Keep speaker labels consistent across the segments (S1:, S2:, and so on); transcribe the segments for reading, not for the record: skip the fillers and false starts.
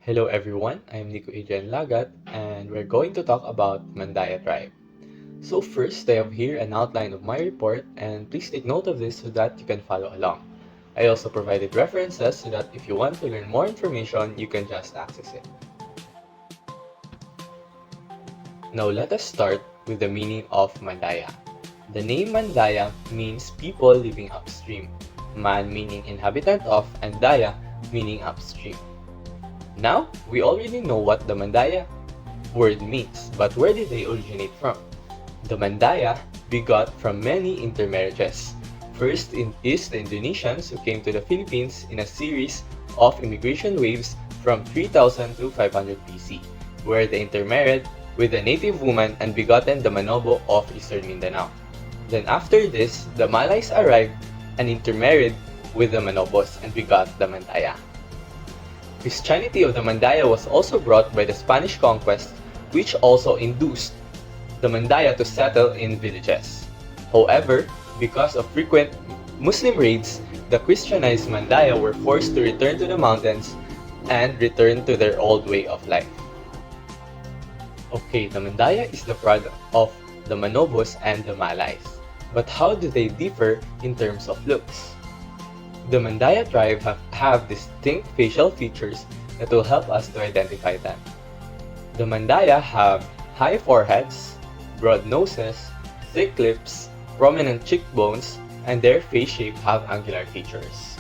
S1: Hello everyone, I'm EGE and LAGAT, and we're going to talk about Mandaya tribe. So first, I have here an outline of my report, and please take note of this so that you can follow along. I also provided references so that if you want to learn more information, you can just access it. Now let us start with the meaning of Mandaya. The name Mandaya means people living upstream, Man meaning inhabitant of, and Daya meaning upstream. Now, we already know what the Mandaya word means, but where did they originate from? The Mandaya begot from many intermarriages. First is the Indonesians who came to the Philippines in a series of immigration waves from 3000 to 500 BC, where they intermarried with a native woman and begotten the Manobo of Eastern Mindanao. Then after this, the Malays arrived and intermarried with the Manobos and begot the Mandaya. Christianity of the Mandaya was also brought by the Spanish conquest, which also induced the Mandaya to settle in villages. However, because of frequent Muslim raids, the Christianized Mandaya were forced to return to the mountains and return to their old way of life. Okay, the Mandaya is the product of the Manobos and the Malays. But how do they differ in terms of looks? The Mandaya tribe have distinct facial features that will help us to identify them. The Mandaya have high foreheads, broad noses, thick lips, prominent cheekbones, and their face shape have angular features.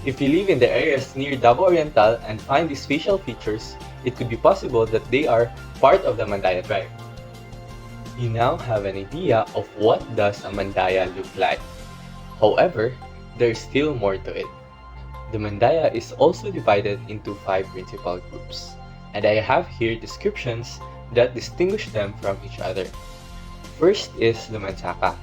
S1: If you live in the areas near Davao Oriental and find these facial features, it could be possible that they are part of the Mandaya tribe. You now have an idea of what does a Mandaya look like. However, there is still more to it. The Mandaya is also divided into 5 principal groups, and I have here descriptions that distinguish them from each other. First is the Mansaka.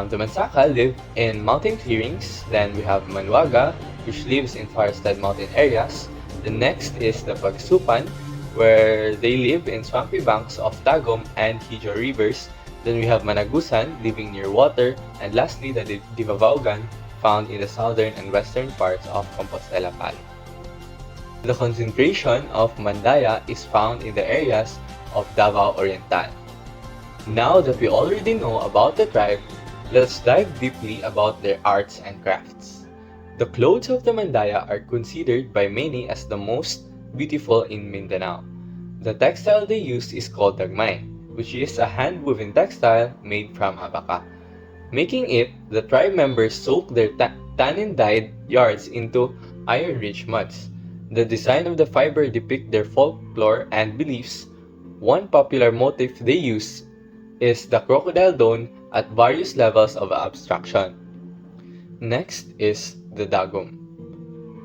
S1: The Mansaka live in mountain clearings. Then we have Manwaga, which lives in forested mountain areas. The next is the Pagsupan, where they live in swampy banks of Tagum and Hijo rivers. Then we have Managusan, living near water. And lastly, the Divavaogan, found in the southern and western parts of Compostela Valley. The concentration of Mandaya is found in the areas of Davao Oriental. Now that we already know about the tribe, let's dive deeply about their arts and crafts. The clothes of the Mandaya are considered by many as the most beautiful in Mindanao. The textile they use is called dagmay, which is a hand-woven textile made from abaca. Making it, the tribe members soak their tannin-dyed yards into iron-rich muds. The design of the fiber depict their folklore and beliefs. One popular motif they use is the crocodile dome at various levels of abstraction. Next is the dagum.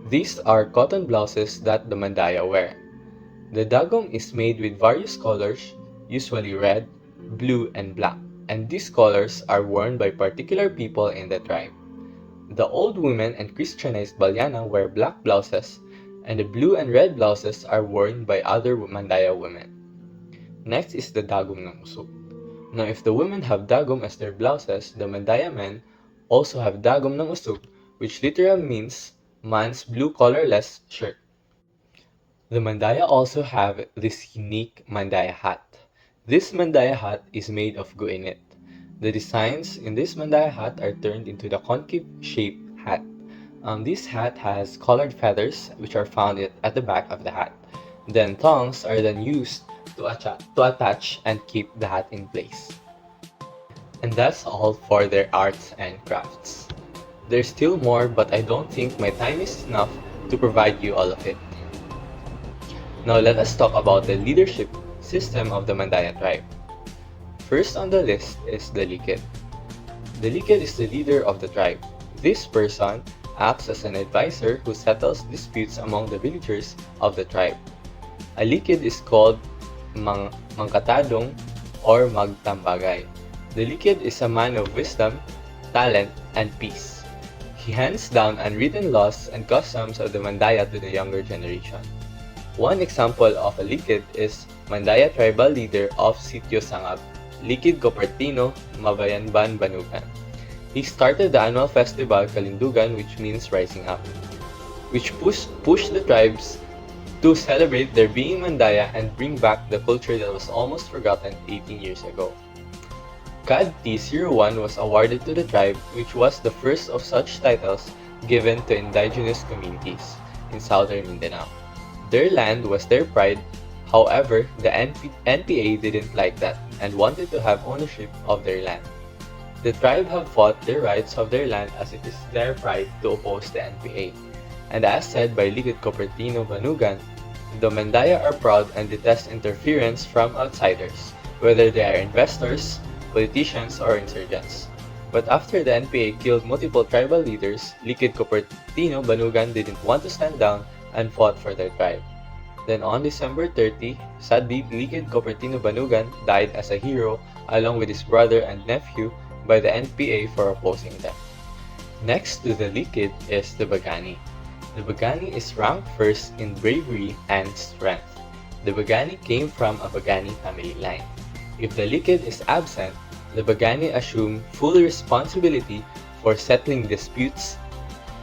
S1: These are cotton blouses that the Mandaya wear. The dagum is made with various colors, usually red, blue, and black, and these colors are worn by particular people in the tribe. The old women and Christianized Balyana wear black blouses, and the blue and red blouses are worn by other Mandaya women. Next is the dagum ng usok. Now if the women have dagum as their blouses, the Mandaya men also have dagum ng usok, which literally means man's blue collarless shirt. The Mandaya also have this unique Mandaya hat. This Mandaya hat is made of guinit. The designs in this Mandaya hat are turned into the concave shaped hat. This hat has colored feathers which are found at the back of the hat. Then thongs are then used to attach and keep the hat in place. And that's all for their arts and crafts. There's still more, but I don't think my time is enough to provide you all of it. Now let us talk about the leadership system of the Mandaya tribe. First on the list is the Likid. The Likid is the leader of the tribe. This person acts as an advisor who settles disputes among the villagers of the tribe. A Likid is called Mangkatadong or Magtambagay. The Likid is a man of wisdom, talent, and peace. He hands down unwritten laws and customs of the Mandaya to the younger generation. One example of a Likid is Mandaya tribal leader of Sitio Sangab, Likid Copertino, Mabayanban, Banugan. He started the annual festival Kalindugan, which means rising up, which pushed the tribes to celebrate their being Mandaya and bring back the culture that was almost forgotten 18 years ago. CAD T01 was awarded to the tribe, which was the first of such titles given to indigenous communities in southern Mindanao. Their land was their pride. However, the NPA didn't like that and wanted to have ownership of their land. The tribe have fought the rights of their land as it is their pride to oppose the NPA. And as said by LAGAT Cupertino Banugan, the Mandaya are proud and detest interference from outsiders, whether they are investors, politicians, or insurgents. But after the NPA killed multiple tribal leaders, LAGAT Cupertino Banugan didn't want to stand down and fought for their tribe. Then on December 30, sadly, LAGAT Cupertino Banugan died as a hero along with his brother and nephew by the NPA for opposing them. Next to the LAGAT is the Bagani. The Bagani is ranked first in bravery and strength. The Bagani came from a Bagani family line. If the LAGAT is absent, the Bagani assume full responsibility for settling disputes.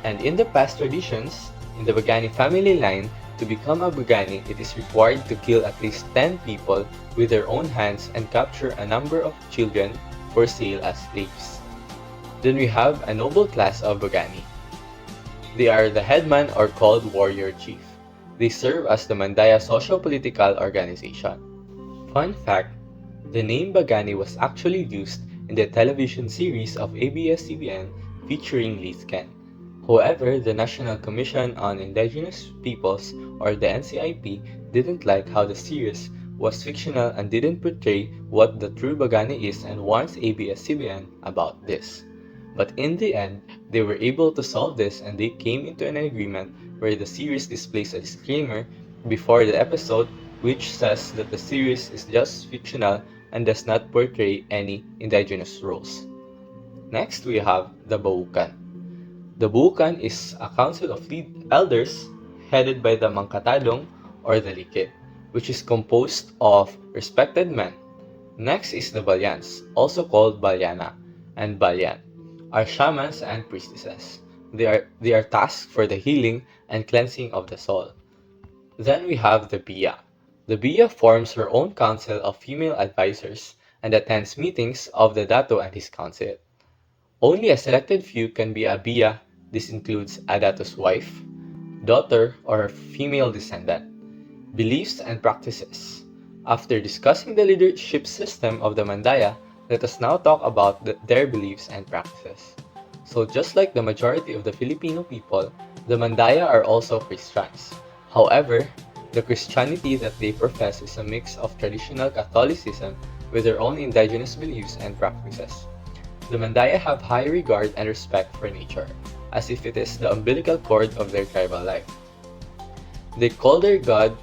S1: And in the past traditions, in the Bagani family line, to become a Bagani, it is required to kill at least 10 people with their own hands and capture a number of children for sale as slaves. Then we have a noble class of Bagani. They are the headman or called warrior chief. They serve as the Mandaya socio-political organization. Fun fact, the name Bagani was actually used in the television series of ABS-CBN featuring Liz Ken. However, the National Commission on Indigenous Peoples, or the NCIP, didn't like how the series was fictional and didn't portray what the true Bagani is and warns ABS-CBN about this. But in the end, they were able to solve this and they came into an agreement where the series displays a disclaimer before the episode which says that the series is just fictional and does not portray any indigenous roles. Next, we have the Baukan. The Baukan is a council of elders headed by the Mangkatadong or the LAGAT, which is composed of respected men. Next is the Balyans, also called Balyana and Balyan, are shamans and priestesses. They are tasked for the healing and cleansing of the soul. Then we have the Biya. The Biya forms her own council of female advisors and attends meetings of the Dato and his council. Only a selected few can be a Biya. This includes a Dato's wife, daughter, or female descendant. Beliefs and practices. After discussing the leadership system of the Mandaya, let us now talk about their beliefs and practices. So just like the majority of the Filipino people, the Mandaya are also Christians. However, the Christianity that they profess is a mix of traditional Catholicism with their own indigenous beliefs and practices. The Mandaya have high regard and respect for nature, as if it is the umbilical cord of their tribal life. They call their god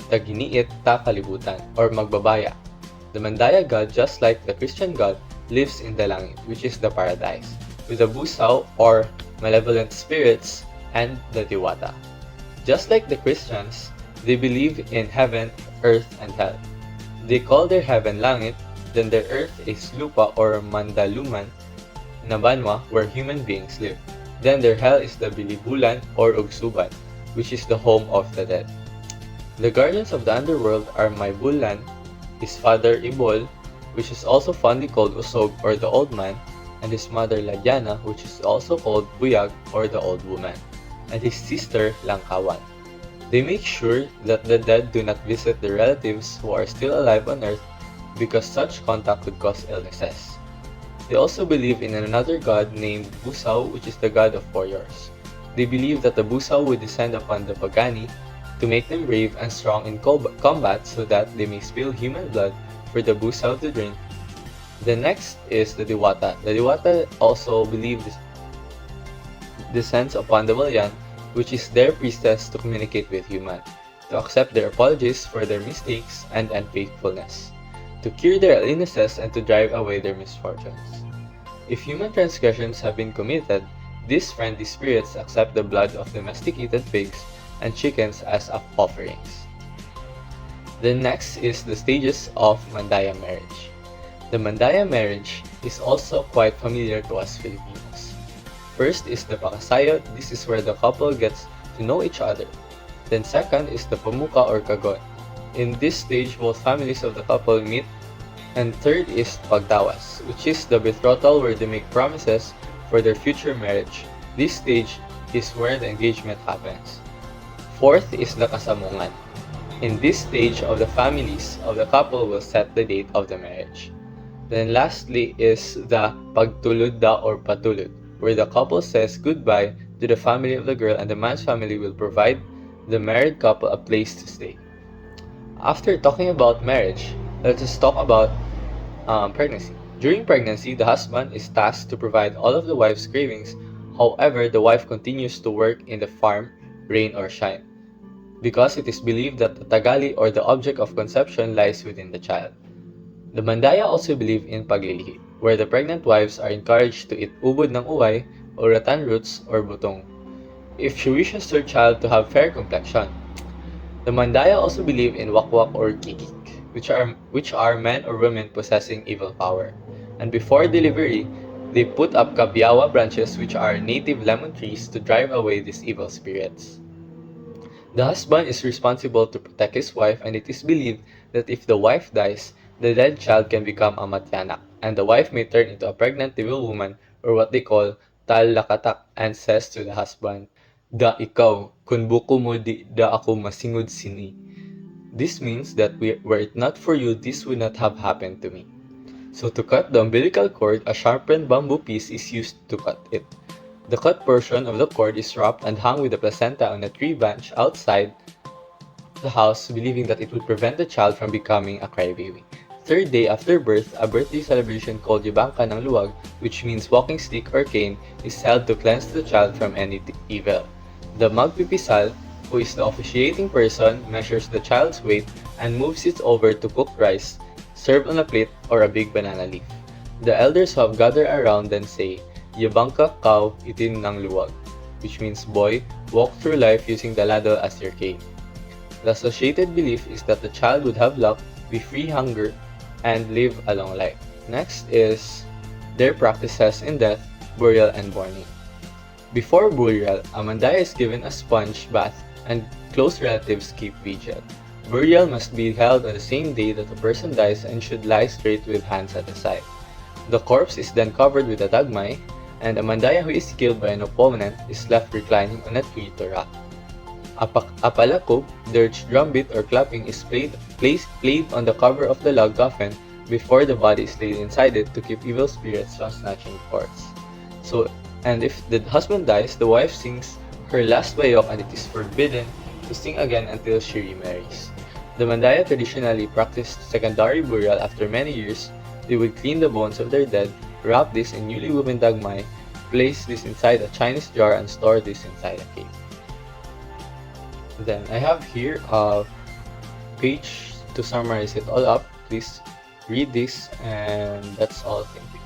S1: Taginiit ta Kalibutan or Magbabaya. The Mandaya god, just like the Christian god, lives in the langit, which is the paradise, with the busaw or malevolent spirits and the diwata. Just like the Christians, they believe in heaven, earth, and hell. They call their heaven langit, then their earth is lupa or mandaluman na banwa where human beings live. Then their hell is the bilibulan or ugsuban, which is the home of the dead. The guardians of the underworld are Maybulan, his father Ibol, which is also fondly called Usog or the old man, and his mother Ladyana, which is also called Buyag or the old woman, and his sister Langkawan. They make sure that the dead do not visit their relatives who are still alive on earth because such contact could cause illnesses. They also believe in another god named Busaw, which is the god of warriors. They believe that the Busaw would descend upon the Bagani to make them brave and strong in combat so that they may spill human blood for the Busaw to drink. The next is the Diwata. The Diwata also believe descends upon the Balyan, which is their priestess to communicate with human, to accept their apologies for their mistakes and unfaithfulness, to cure their illnesses and to drive away their misfortunes. If human transgressions have been committed, these friendly spirits accept the blood of domesticated pigs and chickens as offerings. The next is the stages of Mandaya marriage. The Mandaya marriage is also quite familiar to us Filipinos. First is the pakasayod. This is where the couple gets to know each other. Then second is the pamuka or kagon. In this stage, both families of the couple meet. And third is pagtawas, which is the betrothal where they make promises for their future marriage. This stage is where the engagement happens. Fourth is the kasamungan. In this stage of the families of the couple will set the date of the marriage. Then lastly is the pagtuludda or patulud, where the couple says goodbye to the family of the girl and the man's family will provide the married couple a place to stay. After talking about marriage, let us talk about pregnancy. During pregnancy, the husband is tasked to provide all of the wife's cravings. However, the wife continues to work in the farm, rain or shine, because it is believed that the tagali or the object of conception lies within the child. The Mandaya also believe in paglilihi, where the pregnant wives are encouraged to eat ubod ng uway or rattan roots or butong if she wishes her child to have fair complexion. The Mandaya also believe in wakwak or kikik, which are men or women possessing evil power. And before delivery, they put up kabyawa branches, which are native lemon trees, to drive away these evil spirits. The husband is responsible to protect his wife, and it is believed that if the wife dies, the dead child can become a matyanak, and the wife may turn into a pregnant devil woman, or what they call tal-lakatak, and says to the husband, "Da ikaw, kun buko mo di da ako masingod sini." This means that were it not for you, this would not have happened to me. So to cut the umbilical cord, a sharpened bamboo piece is used to cut it. The cut portion of the cord is wrapped and hung with the placenta on a tree branch outside the house, believing that it would prevent the child from becoming a crybaby. Third day after birth, a birthday celebration called Yabangka ng Luwag, which means walking stick or cane, is held to cleanse the child from any evil. The magpipisal, who is the officiating person, measures the child's weight and moves it over to cooked rice, served on a plate or a big banana leaf. The elders who have gathered around then say, "Yabangka kau itin ng luwag," which means, "Boy, walk through life using the ladle as your cane." The associated belief is that the child would have luck, be free hunger, and live a long life. Next is their practices in death, burial, and mourning. Before burial, a mandaya is given a sponge bath and close relatives keep vigil. Burial must be held on the same day that the person dies and should lie straight with hands at the side. The corpse is then covered with a dagmay, and a mandaya who is killed by an opponent is left reclining on a tree to rot. A palakub, dirge drumbeat or clapping, is played on the cover of the log coffin before the body is laid inside it to keep evil spirits from snatching the corpse. And if the husband dies, the wife sings her last bayok and it is forbidden to sing again until she remarries. The Mandaya traditionally practiced secondary burial after many years. They would clean the bones of their dead, wrap this in newly woven dagmay, place this inside a Chinese jar, and store this inside a cave. Then I have here a page to summarize it all up. Please read this, and that's all. Thank you.